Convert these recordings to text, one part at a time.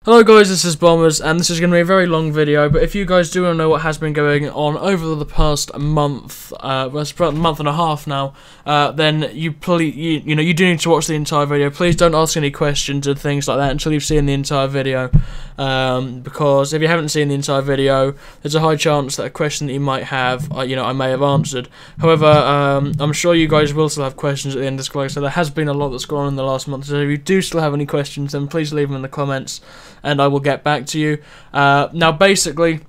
Hello guys, this is Bombers, and this is going to be a very long video, but if you guys do want to know what has been going on over the past month, well, it's about a month and a half now, then you do need to watch the entire video. Please don't ask any questions and things like that until you've seen the entire video, because if you haven't seen the entire video, there's a high chance that a question that you might have, I may have answered. However, I'm sure you guys will still have questions at the end of this video, so there has been a lot that's gone on in the last month, so if you do still have any questions, then please leave them in the comments, and I will get back to you. Now, basically,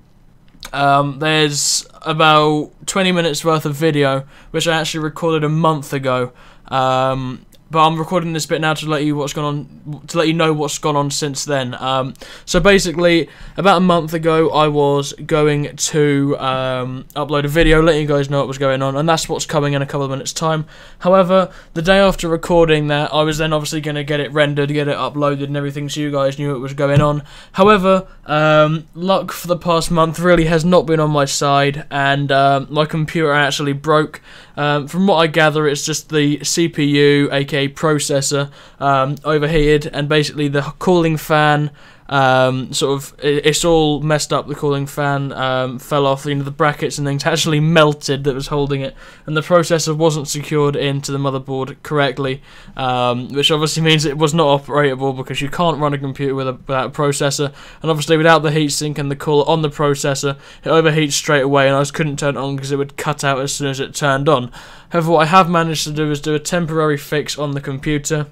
there's about 20 minutes worth of video, which I actually recorded a month ago. But I'm recording this bit now to let you know what's gone on since then. So basically, about a month ago, I was going to upload a video, letting you guys know what was going on, and that's what's coming in a couple of minutes' time. However, the day after recording that, I was then obviously going to get it rendered, get it uploaded, and everything, so you guys knew what was going on. However, luck for the past month really has not been on my side, and my computer actually broke. From what I gather, it's just the CPU, aka processor, overheated, and basically the cooling fan it's all messed up. The cooling fan fell off, the brackets and things actually melted that was holding it, and the processor wasn't secured into the motherboard correctly, which obviously means it was not operable, because you can't run a computer without a processor, and obviously without the heatsink and the cooler on the processor, it overheats straight away, and I just couldn't turn it on because it would cut out as soon as it turned on. However, what I have managed to do is do a temporary fix on the computer.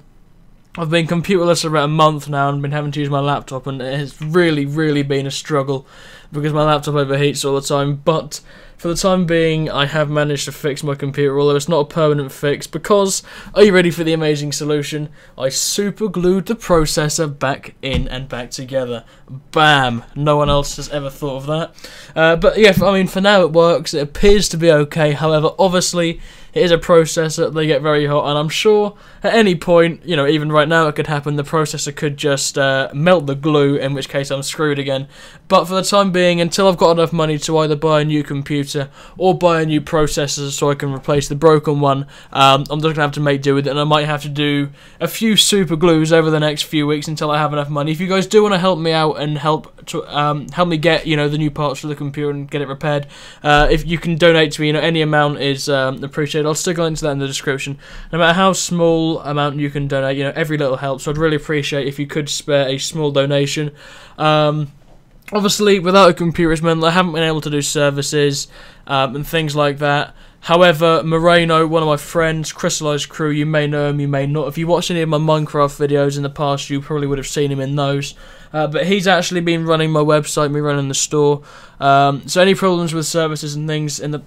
I've been computerless for about a month now and been having to use my laptop, and it has really been a struggle because my laptop overheats all the time. But for the time being, I have managed to fix my computer, although it's not a permanent fix, because, are you ready for the amazing solution? I super glued the processor back in and back together. Bam! No one else has ever thought of that. But yeah, I mean, for now it works. It appears to be okay. However, obviously, it is a processor, they get very hot, and I'm sure at any point, even right now it could happen, the processor could just melt the glue, in which case I'm screwed again. But for the time being, until I've got enough money to either buy a new computer or buy a new processor so I can replace the broken one, I'm just going to have to make do with it, and I might have to do a few super glues over the next few weeks until I have enough money. If you guys do want to help me out and help me get, the new parts for the computer and get it repaired, if you can donate to me, any amount is appreciated. I'll stick a link to that in the description. No matter how small amount you can donate, every little helps, so I'd really appreciate if you could spare a small donation. Obviously, without a computer, it's meant I haven't been able to do services and things like that. However, Moreno, one of my friends, Crystallized Crew, you may know him, you may not. If you watched any of my Minecraft videos in the past, you probably would have seen him in those. But he's actually been running my website, me running the store. So any problems with services and things in the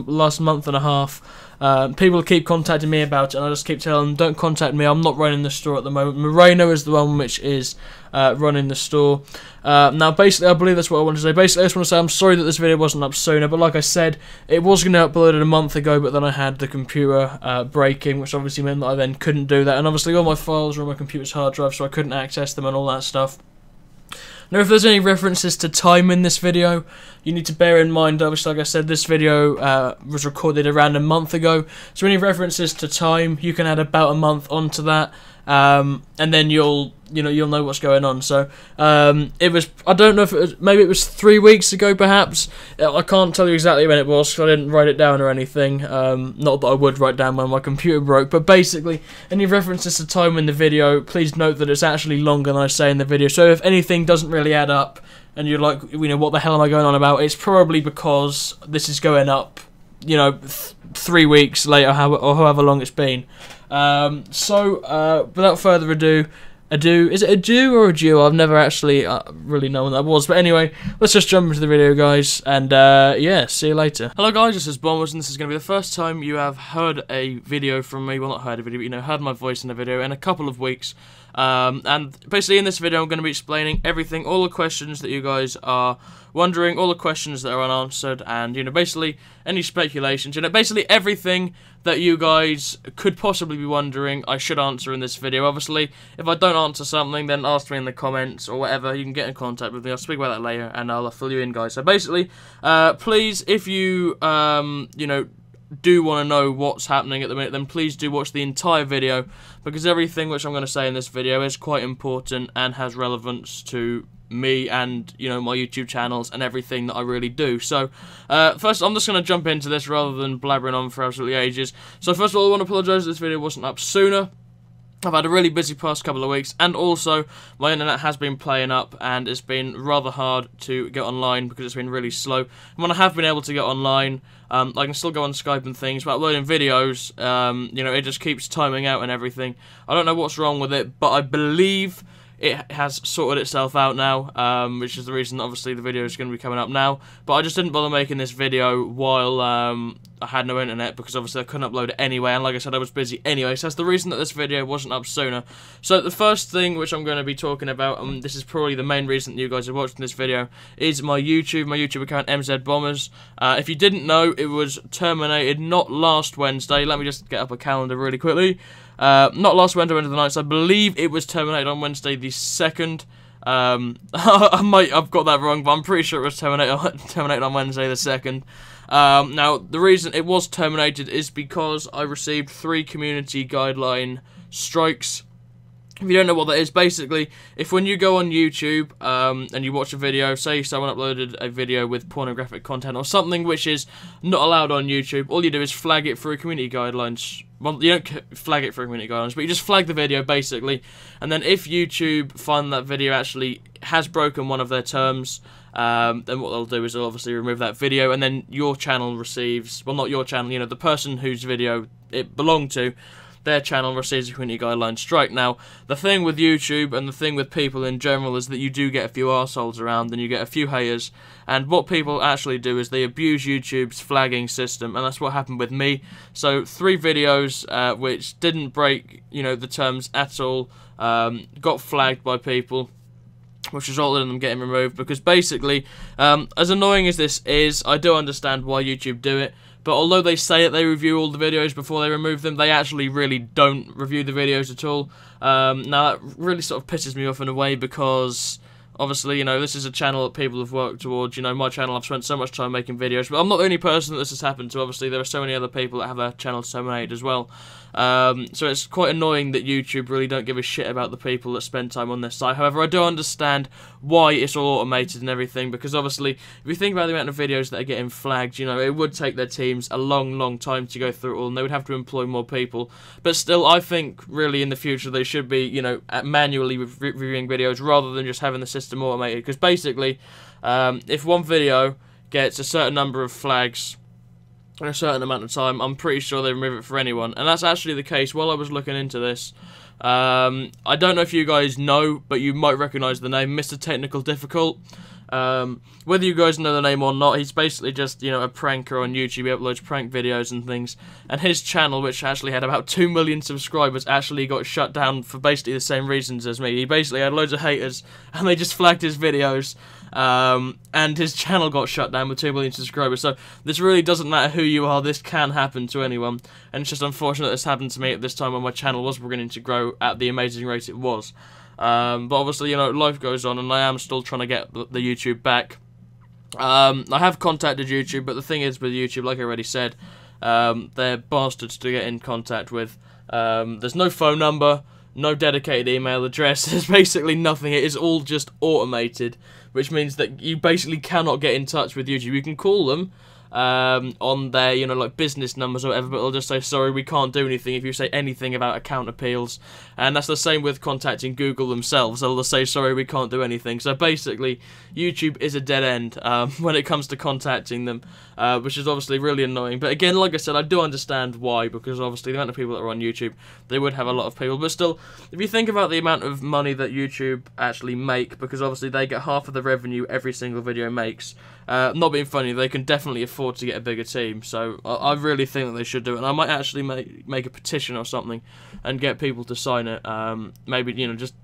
last month and a half, people keep contacting me about it, and I just keep telling them, don't contact me, I'm not running the store at the moment. Moreno is the one which is running the store. Now, basically, I believe that's what I want to say. Basically, I just want to say I'm sorry that this video wasn't up sooner, but like I said, it was going to be uploaded a month ago, but then I had the computer breaking, which obviously meant that I then couldn't do that, and obviously all my files were on my computer's hard drive, so I couldn't access them and all that stuff. Now, if there's any references to time in this video, you need to bear in mind, obviously, like I said, this video was recorded around a month ago, so any references to time, you can add about a month onto that, and then you'll know what's going on. So it was, I don't know if it was, maybe it was 3 weeks ago, perhaps. I can't tell you exactly when it was, because I didn't write it down or anything. Not that I would write down when my computer broke, but basically, any references to time in the video, please note that it's actually longer than I say in the video. So if anything doesn't really add up, and you're like, what the hell am I going on about? It's probably because this is going up, 3 weeks later, or however long it's been. So without further ado, is it a Jew or a Jew? I've never actually really known what that was. But anyway, let's just jump into the video, guys, and yeah, see you later. Hello guys, this is Bombers, and this is going to be the first time you have heard a video from me. Well, not heard a video, but heard my voice in a video in a couple of weeks. And basically in this video I'm going to be explaining everything, all the questions that you guys are wondering, all the questions that are unanswered, and basically any speculations, basically everything that you guys could possibly be wondering I should answer in this video. Obviously, if I don't answer something, then ask me in the comments or whatever. You can get in contact with me. I'll speak about that later, and I'll fill you in, guys. So basically, please, if you do want to know what's happening at the minute, then please do watch the entire video, because everything which I'm going to say in this video is quite important and has relevance to me and, you know, my YouTube channels and everything that I really do. So first, I'm just going to jump into this rather than blabbering on for absolutely ages. So first of all, I want to apologise that this video wasn't up sooner. I've had a really busy past couple of weeks, and also my internet has been playing up, and it's been rather hard to get online because it's been really slow. And when I have been able to get online, I can still go on Skype and things, but uploading videos, you know, it just keeps timing out and everything. I don't know what's wrong with it, but I believe it has sorted itself out now, which is the reason, obviously, the video is going to be coming up now. But I just didn't bother making this video while I had no internet, because obviously I couldn't upload it anyway, and like I said, I was busy anyway, so that's the reason that this video wasn't up sooner. So the first thing which I'm going to be talking about, and this is probably the main reason that you guys are watching this video, is my YouTube account, MzBomb3rZz. If you didn't know, it was terminated not last Wednesday. Let me just get up a calendar really quickly. Not last Wednesday, Wednesday the 9th, I believe it was terminated on Wednesday the 2nd. I've got that wrong, but I'm pretty sure it was terminated on Wednesday the 2nd. Now, the reason it was terminated is because I received 3 community guideline strikes. If you don't know what that is, basically, if when you go on YouTube and you watch a video, say someone uploaded a video with pornographic content or something which is not allowed on YouTube, all you do is flag it through community guidelines. Well, you don't flag it through community guidelines, but you just flag the video, basically. And then if YouTube find that video actually has broken one of their terms, then what they'll do is they'll obviously remove that video, and then your channel receives, well, not your channel, you know, the person whose video it belonged to, their channel receives a community guideline strike. Now, the thing with YouTube and the thing with people in general is that you do get a few arseholes around and you get a few haters, and what people actually do is they abuse YouTube's flagging system, and that's what happened with me. So 3 videos which didn't break, you know, the terms at all, got flagged by people, which resulted in them getting removed, because basically, as annoying as this is, I do understand why YouTube do it. But although they say that they review all the videos before they remove them, they actually really don't review the videos at all. Now, that really sort of pisses me off in a way, because obviously, you know, this is a channel that people have worked towards. You know, my channel, I've spent so much time making videos, but I'm not the only person that this has happened to. Obviously, there are so many other people that have their channels terminated as well. So it's quite annoying that YouTube really don't give a shit about the people that spend time on their site. However, I do understand why it's all automated and everything, because obviously, if you think about the amount of videos that are getting flagged, you know, it would take their teams a long time to go through it all, and they would have to employ more people. But still, I think really in the future they should be, you know, manually reviewing videos rather than just having the system automated. Because basically, if one video gets a certain number of flags in a certain amount of time, I'm pretty sure they remove it for anyone. And that's actually the case. While I was looking into this, I don't know if you guys know, but you might recognise the name Mr. Technical Difficult. Whether you guys know the name or not, he's basically just, you know, a pranker on YouTube. He uploads prank videos and things, and his channel, which actually had about 2 million subscribers, actually got shut down for basically the same reasons as me. He basically had loads of haters, and they just flagged his videos, and his channel got shut down with 2 million subscribers. So this really doesn't matter who you are, this can happen to anyone, and it's just unfortunate this happened to me at this time when my channel was beginning to grow at the amazing rate it was. But obviously, you know, life goes on, and I am still trying to get the YouTube back. I have contacted YouTube, but the thing is with YouTube, like I already said, they're bastards to get in contact with. There's no phone number, no dedicated email address, there's basically nothing. It is all just automated, which means that you basically cannot get in touch with YouTube. You can call them on their, you know, like business numbers or whatever, but they'll just say, sorry, we can't do anything if you say anything about account appeals. And that's the same with contacting Google themselves. They'll just say, sorry, we can't do anything. So basically, YouTube is a dead end when it comes to contacting them, which is obviously really annoying. But again, like I said, I do understand why, because obviously the amount of people that are on YouTube, they would have a lot of people. But still, if you think about the amount of money that YouTube actually make, because obviously they get half of the revenue every single video makes, not being funny, they can definitely afford to get a bigger team. So I really think that they should do it, and I might actually make a petition or something and get people to sign it. Maybe, you know, just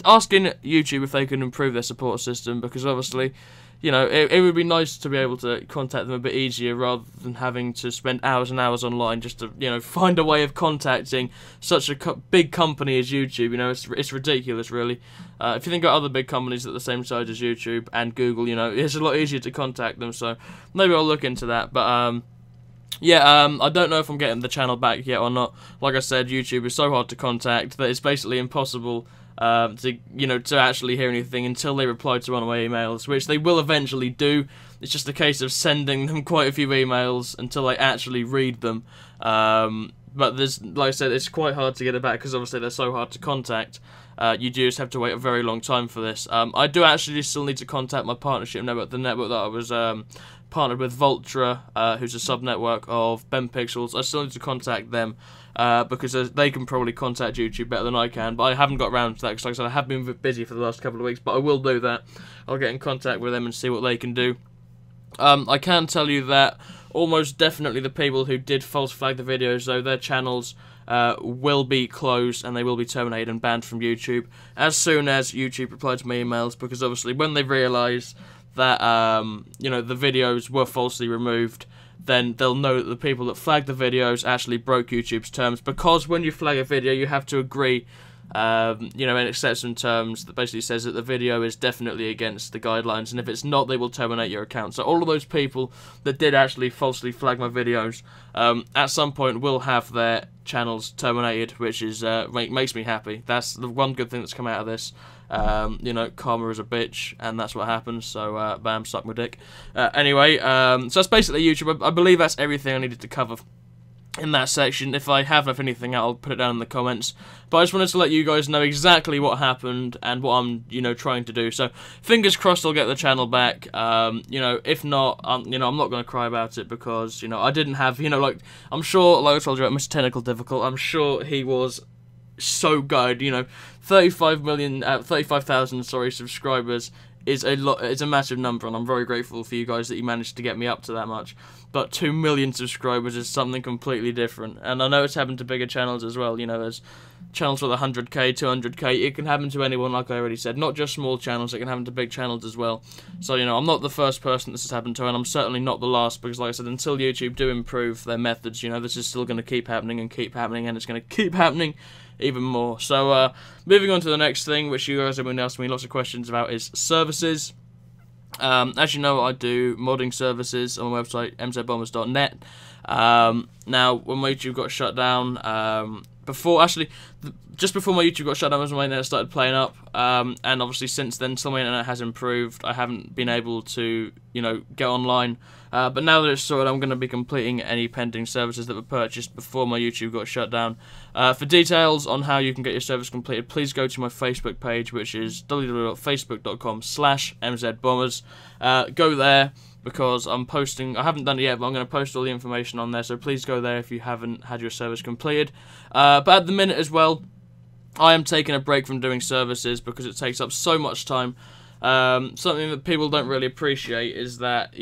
asking YouTube if they can improve their support system, because obviously, you know, it would be nice to be able to contact them a bit easier rather than having to spend hours and hours online just to, you know, find a way of contacting such a big company as YouTube. You know, it's ridiculous, really. If you think about other big companies at the same size as YouTube and Google, you know, it's a lot easier to contact them. So maybe I'll look into that. But yeah, I don't know if I'm getting the channel back yet or not. Like I said, YouTube is so hard to contact that it's basically impossible to actually hear anything until they reply to one of my emails, which they will eventually do. It's just a case of sending them quite a few emails until I actually read them. But there's, like I said, it's quite hard to get it back because obviously they're so hard to contact. You do just have to wait a very long time for this. I do actually still need to contact my partnership network, the network that I was partnered with, MzBomb3rZz, who's a sub-network of BenPixels. I still need to contact them because they can probably contact YouTube better than I can, but I haven't got around to that because, like I said, I have been busy for the last couple of weeks, but I will do that. I'll get in contact with them and see what they can do. I can tell you that almost definitely the people who did false flag the videos, though, their channels will be closed and they will be terminated and banned from YouTube as soon as YouTube replies to my emails, because obviously when they realise that the videos were falsely removed, then they'll know that the people that flagged the videos actually broke YouTube's terms, because when you flag a video you have to agree and accept some terms that basically says that the video is definitely against the guidelines, and if it's not, they will terminate your account. So all of those people that did actually falsely flag my videos at some point will have their channels terminated, which is makes me happy. That's the one good thing that's come out of this. Karma is a bitch, and that's what happens, so bam, suck my dick. Anyway, so that's basically YouTube. I believe that's everything I needed to cover in that section. If I have left anything out, I'll put it down in the comments. But I just wanted to let you guys know exactly what happened and what I'm, trying to do. So fingers crossed I'll get the channel back. If not, I'm not going to cry about it because, I didn't have, I'm sure, like I told you about Mr. Technical Difficult, I'm sure he was so good. 35,000 subscribers is a massive number, and I'm very grateful for you guys that you managed to get me up to that much. But 2 million subscribers is something completely different, and I know it's happened to bigger channels as well. There's channels with 100k, 200k. It can happen to anyone, like I already said, not just small channels. It can happen to big channels as well. So I'm not the first person this has happened to, and I'm certainly not the last, because like I said, until YouTube do improve their methods, this is still going to keep happening and keep happening, and it's going to keep happening even more. So moving on to the next thing, which you guys have been asking me lots of questions about, is services. As you know, I do modding services on my website, MzBomb3rZz.net. Now, when my YouTube got shut down, just before my YouTube got shut down was when my internet started playing up, and obviously since then, some of my internet has improved. I haven't been able to, get online, but now that it's sorted, I'm going to be completing any pending services that were purchased before my YouTube got shut down. For details on how you can get your service completed, please go to my Facebook page, which is www.facebook.com/MzBombers. Go there, because I'm posting, I haven't done it yet, but I'm going to post all the information on there, so please go there if you haven't had your service completed. But at the minute as well, I am taking a break from doing services because it takes up so much time. Something that people don't really appreciate is that,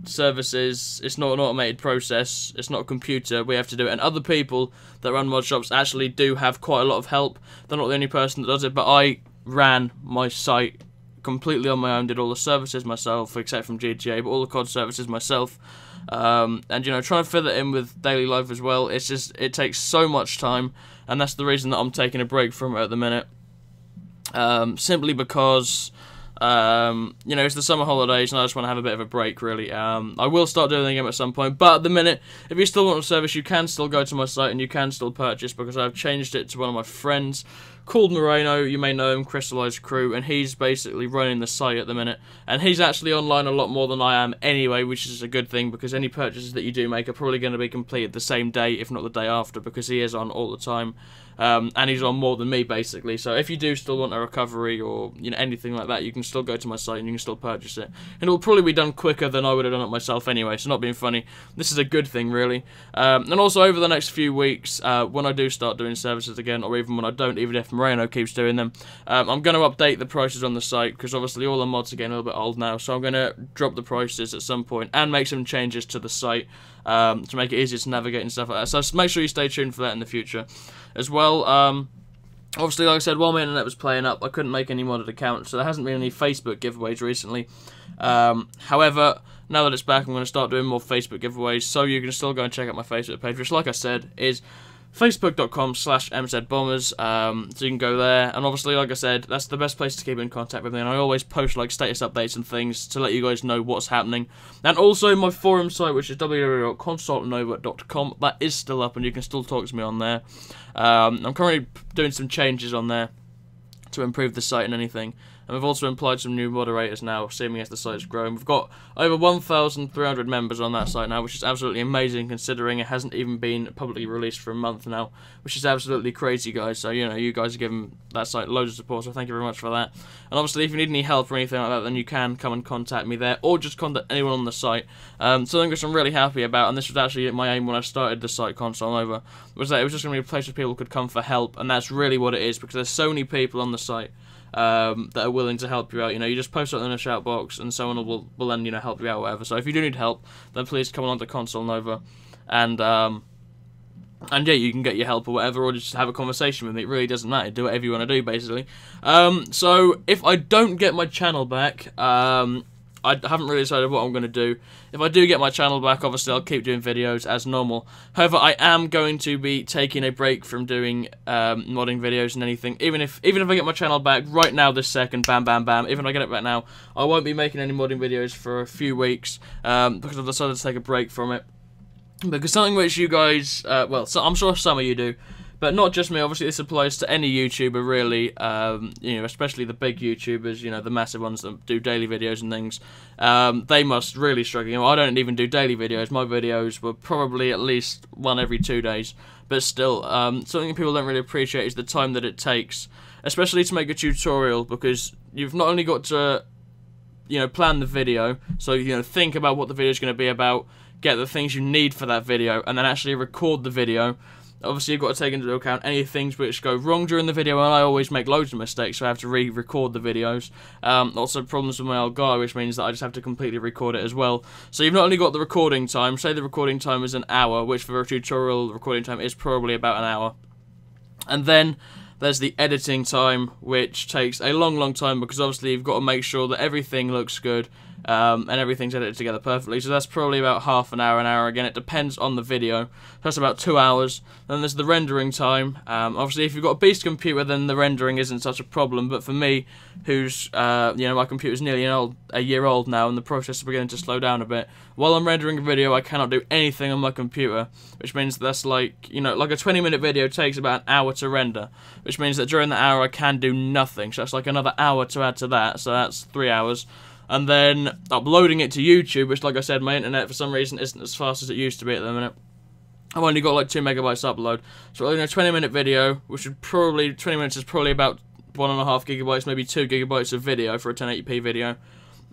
services, it's not an automated process, it's not a computer, we have to do it, and other people that run mod shops actually do have quite a lot of help. They're not the only person that does it, but I ran my site completely on my own, did all the services myself, except from GTA, but all the COD services myself, and trying to fit it in with daily life as well, it takes so much time, and that's the reason that I'm taking a break from it at the minute, simply because it's the summer holidays and I just want to have a bit of a break, really. I will start doing them at some point, but at the minute, if you still want a service, you can still go to my site and you can still purchase, because I've changed it to one of my friends called Moreno. You may know him, Crystallized Crew, and he's basically running the site at the minute, and he's actually online a lot more than I am anyway, which is a good thing, because any purchases that you do make are probably going to be completed the same day, if not the day after, because he is on all the time. And he's on more than me, basically. So if you do still want a recovery or anything like that, you can still go to my site and you can still purchase it. And it will probably be done quicker than I would have done it myself anyway, so not being funny. This is a good thing, really. And also over the next few weeks, when I do start doing services again, or even when I don't, even if Moreno keeps doing them, I'm going to update the prices on the site, because obviously all the mods are getting a little bit old now, so I'm going to drop the prices at some point and make some changes to the site to make it easier to navigate and stuff like that. So make sure you stay tuned for that in the future as well. Obviously, like I said, while my internet was playing up, I couldn't make any modded accounts, so there hasn't been any Facebook giveaways recently. However, now that it's back, I'm going to start doing more Facebook giveaways, so you can still go and check out my Facebook page, which, like I said, is Facebook.com/MzBomb3rZz, so you can go there, and obviously, like I said, that's the best place to keep in contact with me, and I always post like status updates and things to let you guys know what's happening. And also my forum site, which is www.consolenova.com, that is still up, and you can still talk to me on there. I'm currently doing some changes on there to improve the site and anything. And we've also employed some new moderators now, seeming as the site's grown. We've got over 1,300 members on that site now, which is absolutely amazing considering it hasn't even been publicly released for a month now, which is absolutely crazy, guys. So, you know, you guys are giving that site loads of support, so thank you very much for that. And obviously, if you need any help or anything like that, then you can come and contact me there, or just contact anyone on the site. Something which I'm really happy about, and this was actually my aim when I started the site Console Nova, was that it was just going to be a place where people could come for help, and that's really what it is, because there's so many people on the site that are willing to help you out. You know, you just post something in a shout box and someone will then, you know, help you out or whatever. So if you do need help, then please come along to Console Nova and yeah, you can get your help or whatever, or just have a conversation with me. It really doesn't matter. Do whatever you want to do, basically. So if I don't get my channel back, I haven't really decided what I'm going to do. If I do get my channel back, obviously I'll keep doing videos as normal. However, I am going to be taking a break from doing modding videos and anything. Even if I get my channel back right now, this second, bam, bam, bam. Even if I get it back now, I won't be making any modding videos for a few weeks because I've decided to take a break from it. Because something which you guys, well, so I'm sure some of you do, but not just me. Obviously, this applies to any YouTuber, really. You know, especially the big YouTubers. You know, the massive ones that do daily videos and things. They must really struggle. You know, I don't even do daily videos. My videos were probably at least one every 2 days. But still, something people don't really appreciate is the time that it takes, especially to make a tutorial, because you've not only got to, you know, plan the video, so you know, think about what the video is going to be about, get the things you need for that video, and then actually record the video. Obviously, you've got to take into account any things which go wrong during the video, and I always make loads of mistakes, so I have to re-record the videos. Also, problems with my old guy, which means that I just have to completely record it as well. So you've not only got the recording time, say the recording time is an hour, which for a tutorial, the recording time is probably about an hour. And then there's the editing time, which takes a long, long time, because obviously you've got to make sure that everything looks good, and everything's edited together perfectly. So that's probably about half an hour again. It depends on the video. So that's about 2 hours. Then there's the rendering time. Obviously, if you've got a beast computer, then the rendering isn't such a problem. But for me, who's you know, my computer's nearly a year old now, and the process is beginning to slow down a bit. While I'm rendering a video, I cannot do anything on my computer, which means that's like, you know, like a 20-minute video takes about an hour to render, which means that during that hour I can do nothing. So that's like another hour to add to that. So that's 3 hours. And then uploading it to YouTube, which, like I said, my internet for some reason isn't as fast as it used to be at the minute. I've only got like 2 megabytes to upload. So in a 20-minute video, which would probably, 20 minutes is probably about 1.5 gigabytes, maybe 2 gigabytes of video for a 1080p video.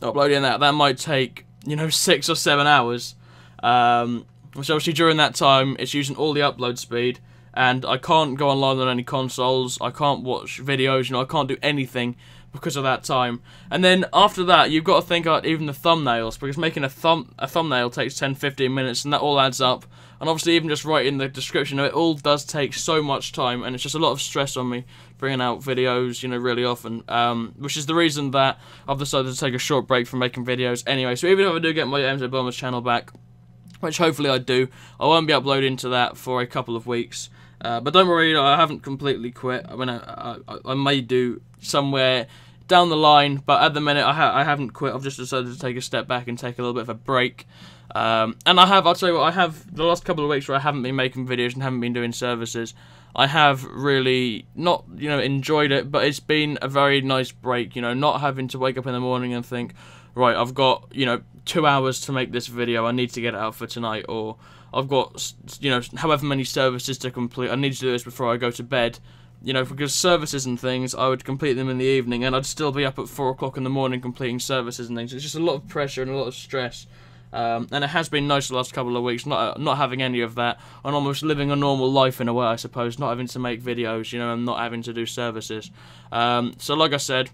Uploading that might take, you know, 6 or 7 hours. Which obviously during that time, it's using all the upload speed. And I can't go online on any consoles, I can't watch videos, you know, I can't do anything because of that time. And then after that, you've got to think about even the thumbnails, because making a thumbnail takes 10-15 minutes, and that all adds up. And obviously even just writing the description of it all does take so much time, and it's just a lot of stress on me bringing out videos, you know, really often. Which is the reason that I've decided to take a short break from making videos anyway. So even if I do get my MzBomb3rZz channel back, which hopefully I do, I won't be uploading to that for a couple of weeks. But don't worry, I haven't completely quit. I mean, I may do somewhere down the line, but at the minute I haven't quit. I've just decided to take a step back and take a little bit of a break. And I'll tell you what, I have the last couple of weeks where I haven't been making videos and haven't been doing services. I have really not, you know, enjoyed it, but it's been a very nice break, you know, not having to wake up in the morning and think, right, I've got, you know, 2 hours to make this video, I need to get it out for tonight, or I've got, you know, however many services to complete, I need to do this before I go to bed. You know, because services and things, I would complete them in the evening, and I'd still be up at 4 o'clock in the morning completing services and things. It's just a lot of pressure and a lot of stress. And it has been nice the last couple of weeks, not having any of that, and almost living a normal life in a way, I suppose, not having to make videos, you know, and not having to do services. So like I said,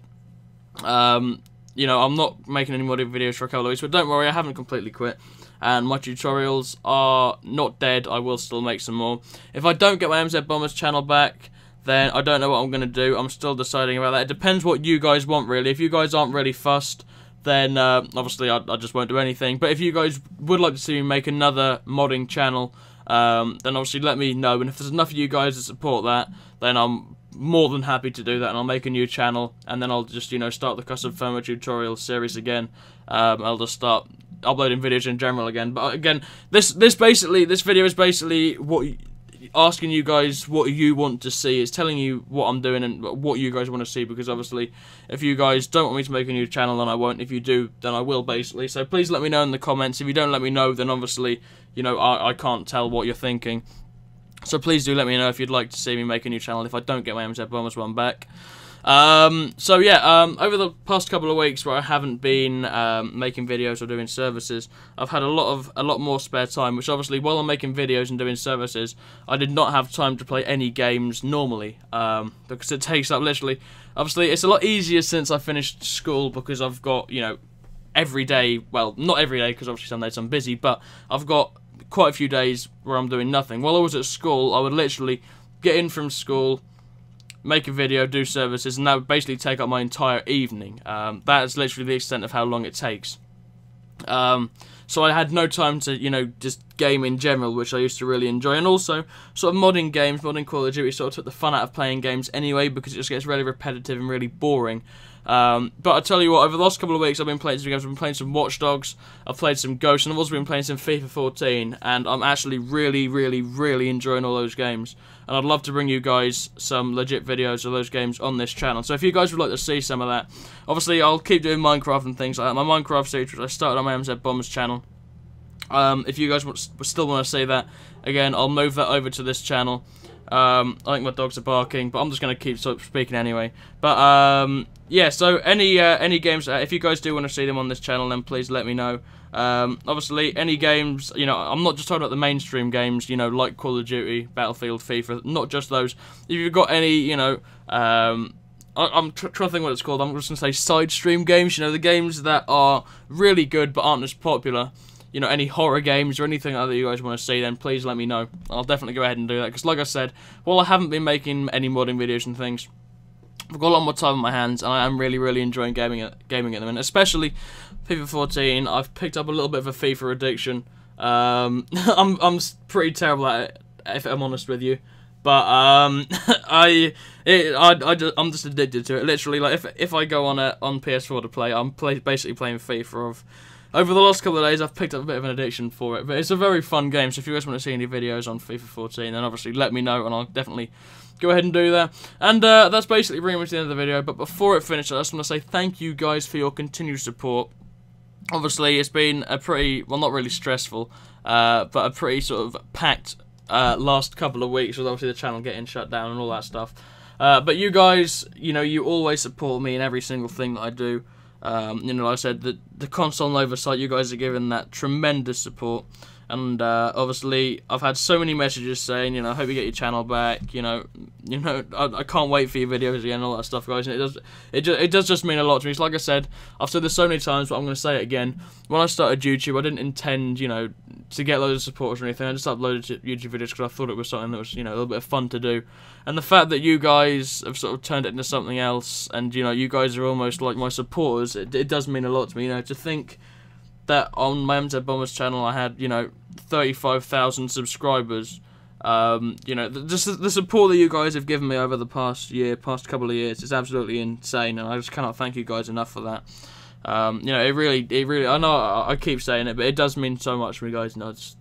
you know, I'm not making any more videos for a couple of weeks, but don't worry, I haven't completely quit. And my tutorials are not dead, I will still make some more. If I don't get my MzBomb3rZz channel back, then I don't know what I'm going to do. I'm still deciding about that. It depends what you guys want, really. If you guys aren't really fussed, then obviously I just won't do anything. But if you guys would like to see me make another modding channel, then obviously let me know, and if there's enough of you guys to support that, then I'm more than happy to do that, and I'll make a new channel, and then I'll just, you know, start the custom firmware tutorial series again. I'll just start uploading videos in general again. But again, this video is basically asking you guys what you want to see. It's telling you what I'm doing and what you guys want to see, because obviously if you guys don't want me to make a new channel, then I won't. If you do, then I will, basically. So please let me know in the comments. If you don't let me know, then obviously, you know, I can't tell what you're thinking. So please do let me know if you'd like to see me make a new channel if I don't get my MzBomb3rZz one back. So yeah, over the past couple of weeks where I haven't been making videos or doing services, I've had a lot more spare time, which obviously while I'm making videos and doing services, I did not have time to play any games normally, because it takes up literally, obviously it's a lot easier since I finished school, because I've got, you know, every day, well, not every day, because obviously some days I'm busy, but I've got quite a few days where I'm doing nothing. While I was at school, I would literally get in from school, make a video, do services, and that would basically take up my entire evening. That is literally the extent of how long it takes. So I had no time to, you know, just game in general, which I used to really enjoy. And also, sort of modding games, modding Call of Duty sort of took the fun out of playing games anyway, because it just gets really repetitive and really boring. But I tell you what, over the last couple of weeks I've been playing some games. I've been playing some Watch Dogs, I've played some Ghosts, and I've also been playing some FIFA 14, and I'm actually really enjoying all those games. And I'd love to bring you guys some legit videos of those games on this channel. So if you guys would like to see some of that, obviously I'll keep doing Minecraft and things like that. My Minecraft series, which I started on my MzBomb3rZz channel. If you guys still want to see that, again, I'll move that over to this channel. I think my dogs are barking, but I'm just going to keep speaking anyway. But yeah, so any games, if you guys do want to see them on this channel, then please let me know. Obviously, any games, you know, I'm not just talking about the mainstream games, you know, like Call of Duty, Battlefield, FIFA, not just those. If you've got any, you know, I'm trying to think what it's called. I'm just going to say side stream games, you know, the games that are really good but aren't as popular. You know, any horror games or anything like that you guys want to see, then please let me know. I'll definitely go ahead and do that, because like I said, while I haven't been making any modding videos and things, I've got a lot more time on my hands, and I am really enjoying gaming at the minute, especially FIFA 14. I've picked up a little bit of a FIFA addiction. I'm pretty terrible at it, if I'm honest with you, but I'm just addicted to it. Literally, like if I go on PS4 to play, I'm basically playing FIFA. Over the last couple of days, I've picked up a bit of an addiction for it, but it's a very fun game, so if you guys want to see any videos on FIFA 14, then obviously let me know, and I'll definitely go ahead and do that. And that's basically pretty much the end of the video, but before it finishes, I just want to say thank you guys for your continued support. Obviously, it's been a pretty, well, not really stressful, but a pretty sort of packed last couple of weeks, with obviously the channel getting shut down and all that stuff. But you guys, you know, you always support me in every single thing that I do. You know, like I said, the console and oversight, you guys are giving that tremendous support, and obviously I've had so many messages saying, you know, I hope you get your channel back, you know, I can't wait for your videos again, all that stuff, guys, and it does just mean a lot to me. So like I said, I've said this so many times, but I'm going to say it again. When I started YouTube, I didn't intend, you know, to get loads of supporters or anything. I just uploaded YouTube videos because I thought it was something that was, you know, a little bit of fun to do. And the fact that you guys have sort of turned it into something else, and, you know, you guys are almost like my supporters, it does mean a lot to me, you know, to think that on my MzBomb3rZz channel I had, you know, 35,000 subscribers. You know, the support that you guys have given me over the past couple of years is absolutely insane, and I just cannot thank you guys enough for that. You know, it really, I know I keep saying it, but it does mean so much to me, guys.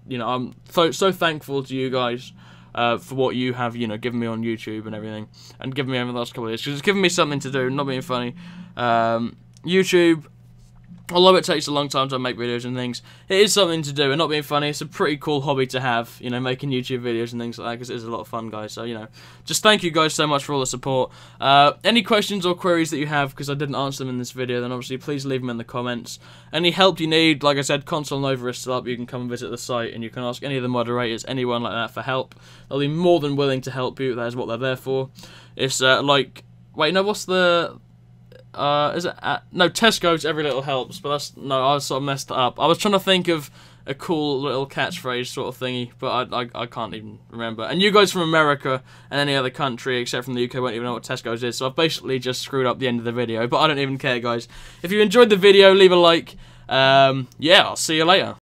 You know, I'm so thankful to you guys for what you have, you know, given me on YouTube and everything, and given me over the last couple of years, because it's given me something to do, not being funny. YouTube, although it takes a long time to make videos and things, it is something to do, and not being funny, it's a pretty cool hobby to have, you know, making YouTube videos and things like that, because it is a lot of fun, guys. So, you know, just thank you guys so much for all the support. Any questions or queries that you have, because I didn't answer them in this video, then obviously please leave them in the comments. Any help you need, like I said, Console Nova is still up, you can come and visit the site, and you can ask any of the moderators, anyone like that, for help. They'll be more than willing to help you, that is what they're there for. It's like, wait, no, what's the... is it no, Tesco's every little helps, but that's, no, I sort of messed it up. I was trying to think of a cool little catchphrase sort of thingy, but I can't even remember. And you guys from America and any other country except from the UK won't even know what Tesco's is, so I've basically just screwed up the end of the video, but I don't even care, guys. If you enjoyed the video, leave a like. Yeah, I'll see you later.